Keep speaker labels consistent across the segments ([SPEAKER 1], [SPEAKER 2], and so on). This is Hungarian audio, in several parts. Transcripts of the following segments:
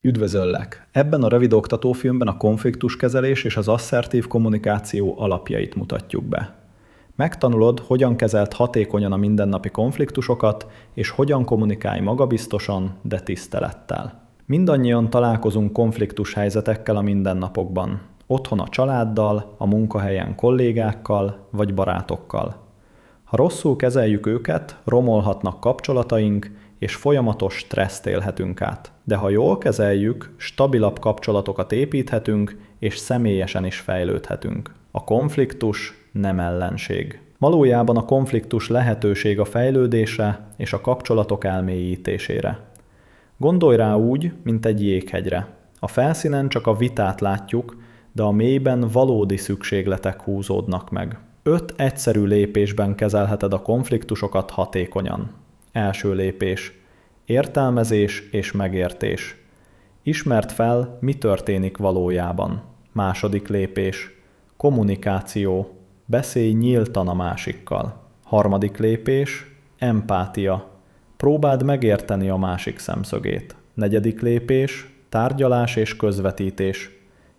[SPEAKER 1] Üdvözöllek! Ebben a rövid oktatófilmben a konfliktuskezelés és az asszertív kommunikáció alapjait mutatjuk be. Megtanulod, hogyan kezelt hatékonyan a mindennapi konfliktusokat, és hogyan kommunikálj magabiztosan, de tisztelettel. Mindannyian találkozunk konfliktus helyzetekkel a mindennapokban. Otthon a családdal, a munkahelyen kollégákkal vagy barátokkal. Ha rosszul kezeljük őket, romolhatnak kapcsolataink, és folyamatos stresszt élhetünk át. De ha jól kezeljük, stabilabb kapcsolatokat építhetünk, és személyesen is fejlődhetünk. A konfliktus nem ellenség. Valójában a konfliktus lehetőség a fejlődésre és a kapcsolatok elmélyítésére. Gondolj rá úgy, mint egy jéghegyre. A felszínen csak a vitát látjuk, de a mélyben valódi szükségletek húzódnak meg. 5 egyszerű lépésben kezelheted a konfliktusokat hatékonyan. Első lépés. Értelmezés és megértés. Ismerd fel, mi történik valójában. Második lépés. Kommunikáció. Beszélj nyíltan a másikkal. Harmadik lépés. Empátia. Próbáld megérteni a másik szemszögét. Negyedik lépés. Tárgyalás és közvetítés.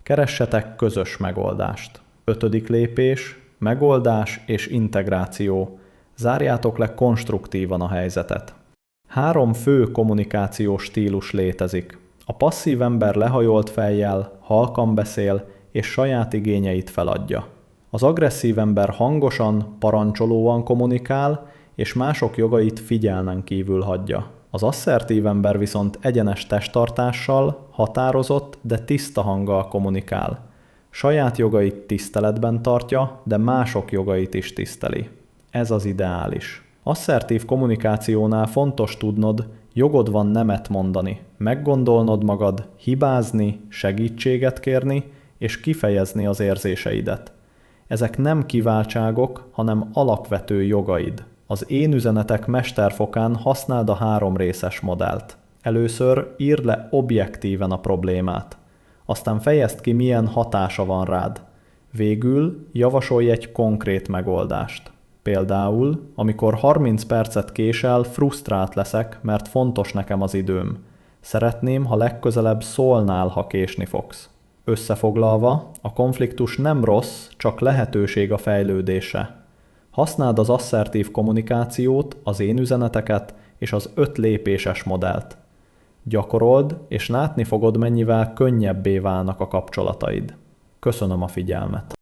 [SPEAKER 1] Keressetek közös megoldást. Ötödik lépés. Megoldás és integráció. Zárjátok le konstruktívan a helyzetet. 3 fő kommunikációs stílus létezik. A passzív ember lehajolt fejjel, halkan beszél és saját igényeit feladja. Az agresszív ember hangosan, parancsolóan kommunikál, és mások jogait figyelmen kívül hagyja. Az asszertív ember viszont egyenes testtartással, határozott, de tiszta hanggal kommunikál. Saját jogait tiszteletben tartja, de mások jogait is tiszteli. Ez az ideális. Asszertív kommunikációnál fontos tudnod, jogod van nemet mondani, meggondolnod magad, hibázni, segítséget kérni és kifejezni az érzéseidet. Ezek nem kiváltságok, hanem alapvető jogaid. Az én üzenetek mesterfokán használd a 3 részes modellt. Először írd le objektíven a problémát. Aztán fejezd ki, milyen hatása van rád. Végül javasolj egy konkrét megoldást. Például, amikor 30 percet késel, frusztrált leszek, mert fontos nekem az időm. Szeretném, ha legközelebb szólnál, ha késni fogsz. Összefoglalva, a konfliktus nem rossz, csak lehetőség a fejlődésre. Használd az asszertív kommunikációt, az én üzeneteket és az 5 lépéses modellt. Gyakorold, és látni fogod, mennyivel könnyebbé válnak a kapcsolataid. Köszönöm a figyelmet!